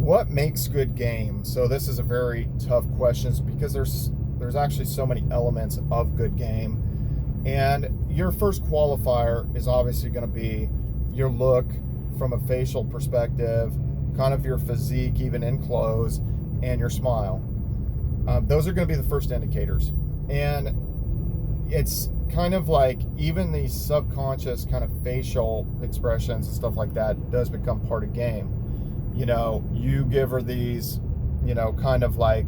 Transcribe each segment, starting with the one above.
What makes good game? So this is a very tough question because there's actually so many elements of good game. And your first qualifier is obviously going to be your look from a facial perspective, kind of your physique, even in clothes, and your smile. Those are going to be the first indicators. And it's kind of like even the subconscious kind of facial expressions and stuff like that does become part of game. You know, you give her these, kind of like,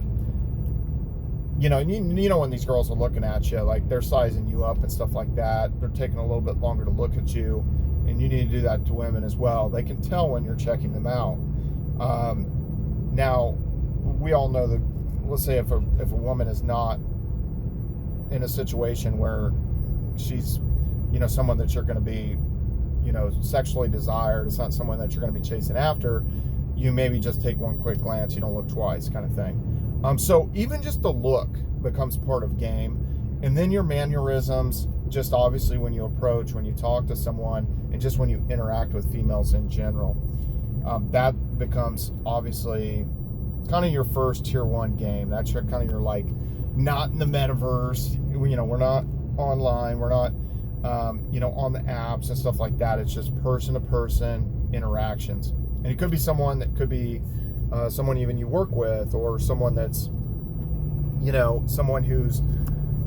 you know when these girls are looking at you, like they're sizing you up and stuff like that. They're taking a little bit longer to look at you, and you need to do that to women as well. They can tell when you're checking them out. Now, we all know that, let's say if a woman is not in a situation where she's, someone that you're going to be, sexually desired, it's not someone that you're going to be chasing after, you maybe just take one quick glance, you don't look twice, kind of thing. So even just the look becomes part of game. And then your mannerisms, just obviously when you approach, when you talk to someone, and just when you interact with females in general, that becomes obviously kind of your first tier one game. That's your kind of your, like, not in the metaverse, we're not online, we're not, on the apps and stuff like that. It's just person to person interactions. And it could be someone that could be someone even you work with, or someone that's, someone who's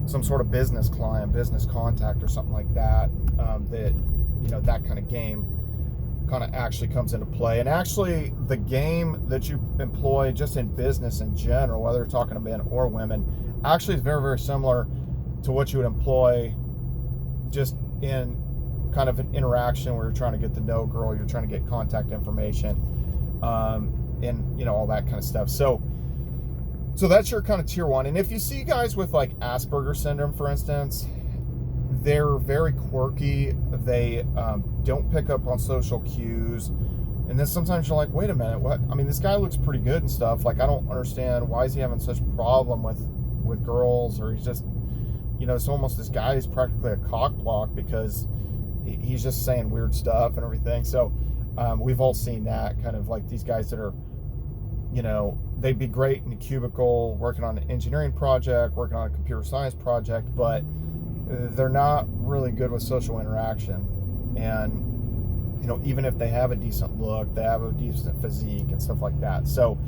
some sort of business client, business contact, or something like that, that kind of game kind of actually comes into play. And actually the game that you employ just in business in general, whether you're talking to men or women, actually is very, very similar to what you would employ just in kind of an interaction where you're trying to get to know a girl, you're trying to get contact information, and all that kind of stuff. So that's your kind of tier one. And if you see guys with like Asperger's syndrome, for instance, they're very quirky. They don't pick up on social cues. And then sometimes you're like, wait a minute, what? I mean, this guy looks pretty good and stuff. Like, I don't understand, why is he having such a problem with girls? Or he's just, it's almost, this guy is practically a cock block because he's just saying weird stuff and everything. So we've all seen that, kind of like these guys that are, they'd be great in a cubicle working on an engineering project, working on a computer science project, but they're not really good with social interaction. And even if they have a decent look, they have a decent physique and stuff like that. So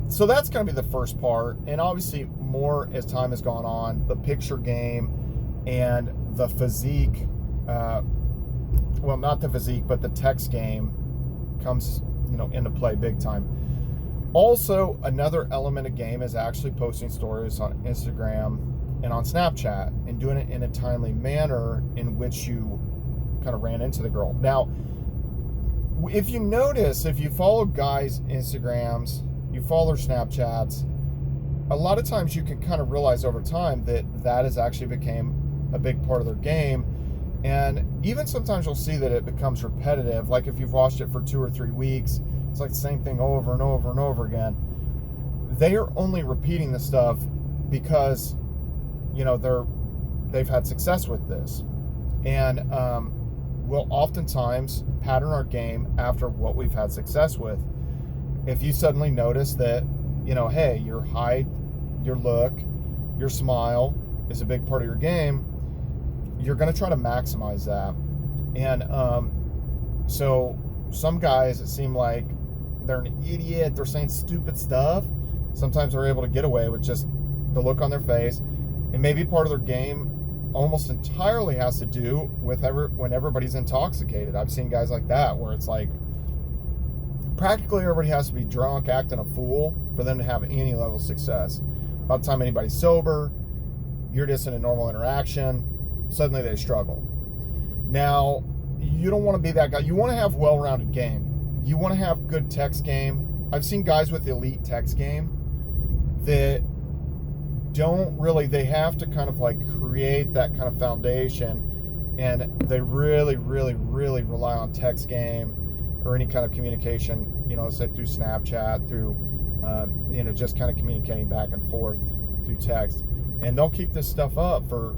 so that's going to be the first part. And obviously more as time has gone on, the picture game and the physique, well, not the physique, but the text game comes, into play big time. Also, another element of game is actually posting stories on Instagram and on Snapchat, and doing it in a timely manner in which you kind of ran into the girl. Now, if you notice, if you follow guys' Instagrams, you follow their Snapchats, a lot of times you can kind of realize over time that has actually became a big part of their game. And even sometimes you'll see that it becomes repetitive. Like if you've watched it for 2 or 3 weeks, it's like the same thing over and over and over again. They are only repeating the stuff because, they've had success with this. And we'll oftentimes pattern our game after what we've had success with. If you suddenly notice that, hey, your height, your look, your smile is a big part of your game, you're going to try to maximize that. And so some guys, it seem like they're an idiot, they're saying stupid stuff. Sometimes they're able to get away with just the look on their face. And maybe part of their game almost entirely has to do with when everybody's intoxicated. I've seen guys like that where it's like practically everybody has to be drunk, acting a fool for them to have any level of success. By the time anybody's sober, you're just in a normal interaction, suddenly they struggle. Now, you don't want to be that guy. You want to have well-rounded game. You want to have good text game. I've seen guys with elite text game that don't really, they have to kind of like create that kind of foundation, and they really, really, really rely on text game or any kind of communication, let's say through Snapchat, through, just kind of communicating back and forth through text. And they'll keep this stuff up for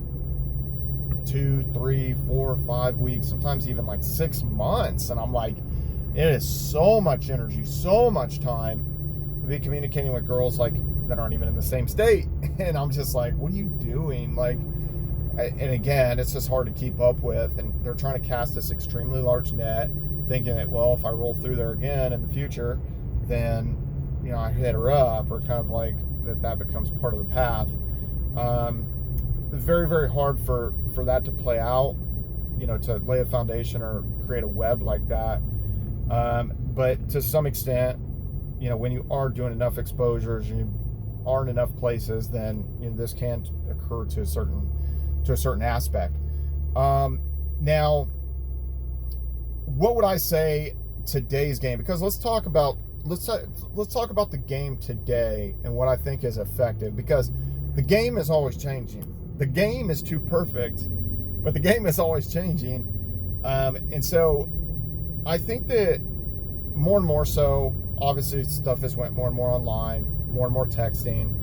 2, 3, 4, 5 weeks, sometimes even like 6 months. And I'm like, It is so much energy, so much time to be communicating with girls like that aren't even in the same state. And I'm just like, what are you doing? Like, and again, it's just hard to keep up with. And they're trying to cast this extremely large net, thinking that, well, if I roll through there again in the future, then, you know, I hit her up, or kind of like that becomes part of the path. Very, very hard for that to play out, you know, to lay a foundation or create a web like that. But to some extent, you know, when you are doing enough exposures and you are in enough places, then, you know, this can occur to a certain aspect. Now, what would I say today's game? Because let's talk about the game today and what I think is effective, because the game is always changing. The game is too perfect, but the game is always changing. And so I think that more and more so, obviously stuff has went more and more online, more and more texting,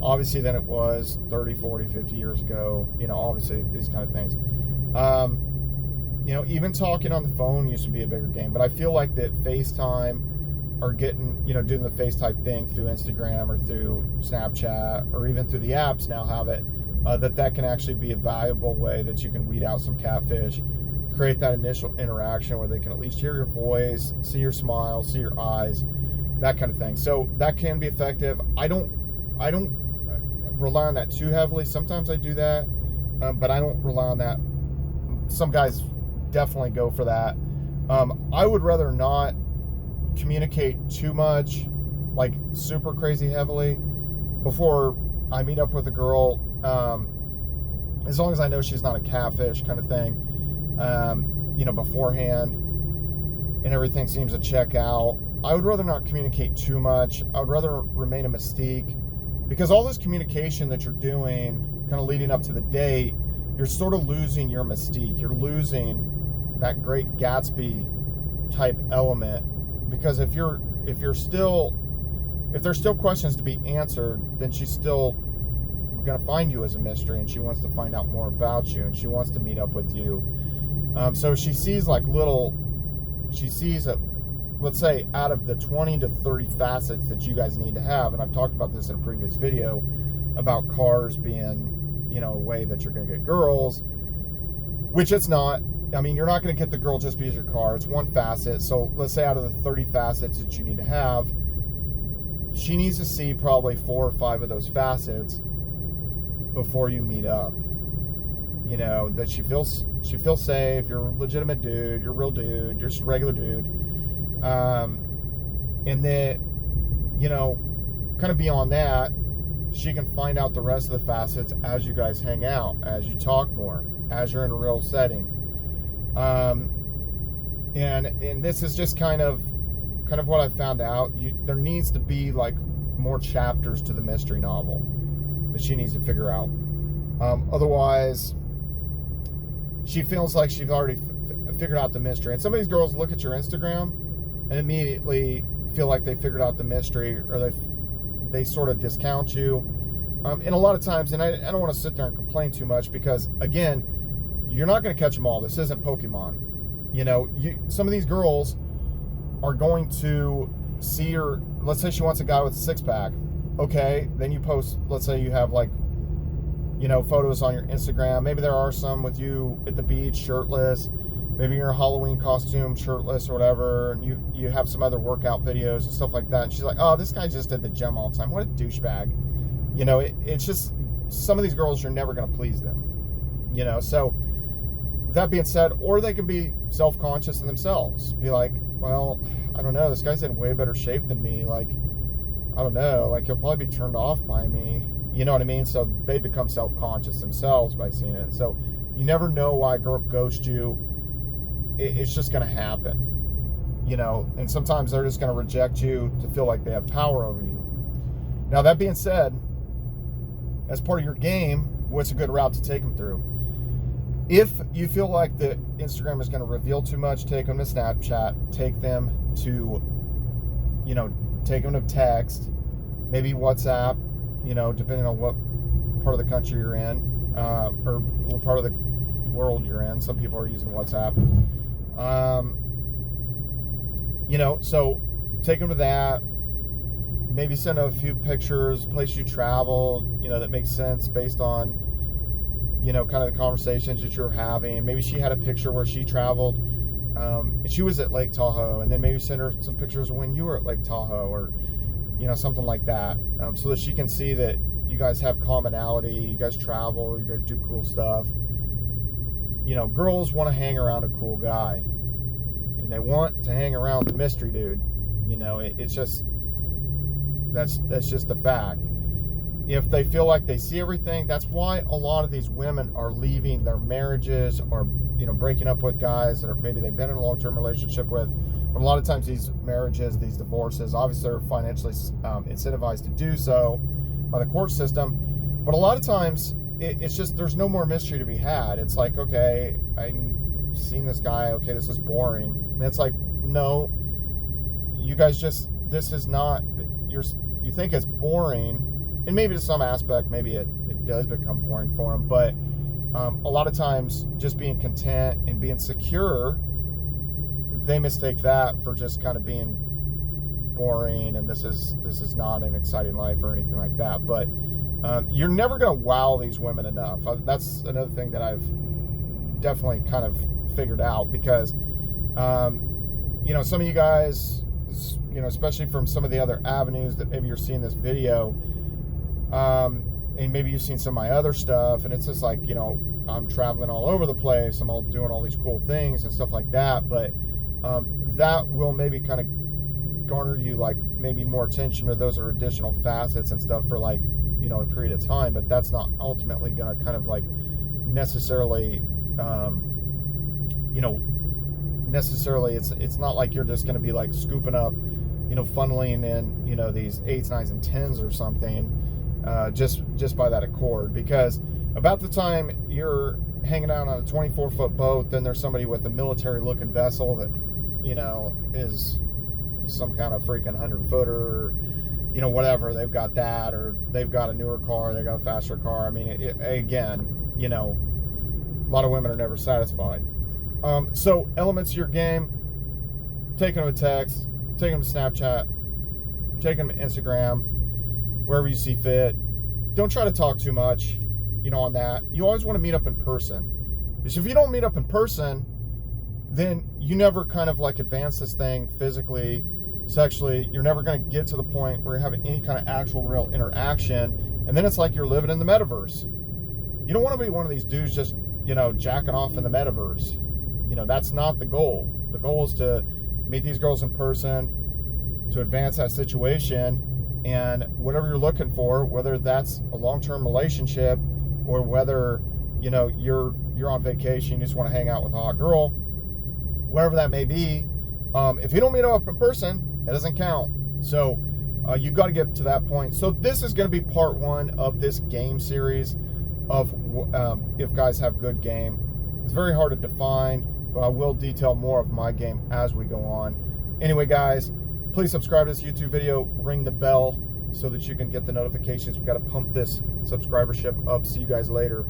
obviously, than it was 30, 40, 50 years ago. You know, obviously these kind of things. You know, even talking on the phone used to be a bigger game, but I feel like that FaceTime, or getting, you know, doing the FaceTime thing through Instagram or through Snapchat or even through the apps now have it, that can actually be a valuable way that you can weed out some catfish, create that initial interaction where they can at least hear your voice, see your smile, see your eyes, that kind of thing. So that can be effective. I don't rely on that too heavily. Sometimes I do that, but I don't rely on that. Some guys definitely go for that. I would rather not communicate too much, like super crazy heavily, before I meet up with a girl, as long as I know she's not a catfish kind of thing, you know, beforehand, and everything seems to check out. I would rather not communicate too much. I would rather remain a mystique, because all this communication that you're doing kind of leading up to the date, you're sort of losing your mystique. You're losing that Great Gatsby type element, because if there's still questions to be answered, then she's still going to find you as a mystery, and she wants to find out more about you, and she wants to meet up with you. So she sees let's say, out of the 20 to 30 facets that you guys need to have, and I've talked about this in a previous video about cars being, you know, a way that you're going to get girls, which it's not. I mean, you're not going to get the girl just because your car. It's one facet. So let's say out of the 30 facets that you need to have, she needs to see probably 4 or 5 of those facets before you meet up. You know, that she feels safe, you're a legitimate dude, you're a real dude, you're just a regular dude. And then, you know, kind of beyond that, she can find out the rest of the facets as you guys hang out, as you talk more, as you're in a real setting. And this is just kind of what I found out. There needs to be like more chapters to the mystery novel that she needs to figure out. Otherwise, she feels like she's already figured out the mystery. And some of these girls look at your Instagram and immediately feel like they figured out the mystery, or they sort of discount you. And a lot of times, and I don't want to sit there and complain too much, because again, you're not going to catch them all. This isn't Pokemon. You know, some of these girls are going to see her. Let's say she wants a guy with a 6-pack. Okay, then you post, let's say you have like, you know, photos on your Instagram. Maybe there are some with you at the beach shirtless. Maybe you're in a Halloween costume shirtless or whatever, and you have some other workout videos and stuff like that. And she's like, oh, this guy just at the gym all the time. What a douchebag. You know, it's just, some of these girls, you're never going to please them. You know, so that being said, or they can be self-conscious in themselves. Be like, well, I don't know, this guy's in way better shape than me. Like, I don't know, like he'll probably be turned off by me. You know what I mean? So they become self-conscious themselves by seeing it. So you never know why a girl ghosts you. It's just going to happen, you know, and sometimes they're just going to reject you to feel like they have power over you. Now, that being said, as part of your game, what's a good route to take them through? If you feel like the Instagram is going to reveal too much, take them to Snapchat, take them to text, maybe WhatsApp, you know, depending on what part of the country you're in, or what part of the world you're in. Some people are using WhatsApp. So take them to that. Maybe send a few pictures, place you traveled, that makes sense based on, kind of the conversations that you're having. Maybe she had a picture where she traveled, and she was at Lake Tahoe, and then maybe send her some pictures of when you were at Lake Tahoe, or, something like that, so that she can see that you guys have commonality, you guys travel, you guys do cool stuff. Girls want to hang around a cool guy, and they want to hang around the mystery dude. It's just, that's just a fact. If they feel like they see everything, that's why a lot of these women are leaving their marriages, or breaking up with guys that maybe they've been in a long-term relationship with. But a lot of times these marriages, these divorces, obviously they're financially incentivized to do so by the court system. But a lot of times it's just, there's no more mystery to be had. It's like, okay, I've seen this guy, okay, this is boring. And it's like, no, you guys just, this is not, you think it's boring, and maybe to some aspect, maybe it does become boring for them, but a lot of times just being content and being secure, they mistake that for just kind of being boring, and this is not an exciting life or anything like that. But you're never going to wow these women enough. That's another thing that I've definitely kind of figured out, because some of you guys, especially from some of the other avenues that maybe you're seeing this video, and maybe you've seen some of my other stuff, and it's just like, I'm traveling all over the place, I'm all doing all these cool things and stuff like that, but that will maybe kind of garner you like maybe more attention, or those are additional facets and stuff for like, a period of time, but that's not ultimately going to kind of like necessarily, it's not like you're just going to be like scooping up, funneling in, these 8s, 9s, and 10s or something, just by that accord. Because about the time you're hanging out on a 24-foot boat, then there's somebody with a military-looking vessel that, is some kind of freaking 100-footer, or, whatever. They've got that, or they've got a newer car, they've got a faster car. I mean, again, a lot of women are never satisfied. So elements of your game: taking them a text, taking them to Snapchat, taking them to Instagram, wherever you see fit. Don't try to talk too much, on that. You always want to meet up in person. Because if you don't meet up in person, then you never kind of like advance this thing physically, sexually. You're never going to get to the point where you're having any kind of actual real interaction. And then it's like you're living in the metaverse. You don't want to be one of these dudes just, jacking off in the metaverse. That's not the goal. The goal is to meet these girls in person, to advance that situation, and whatever you're looking for, whether that's a long-term relationship, or whether, you're on vacation, you just want to hang out with a hot girl, whatever that may be, if you don't meet up in person, it doesn't count. So you've got to get to that point. So this is going to be part 1 of this game series of if guys have good game. It's very hard to define, but I will detail more of my game as we go on. Anyway, guys, please subscribe to this YouTube video, ring the bell so that you can get the notifications. We've got to pump this subscribership up. See you guys later.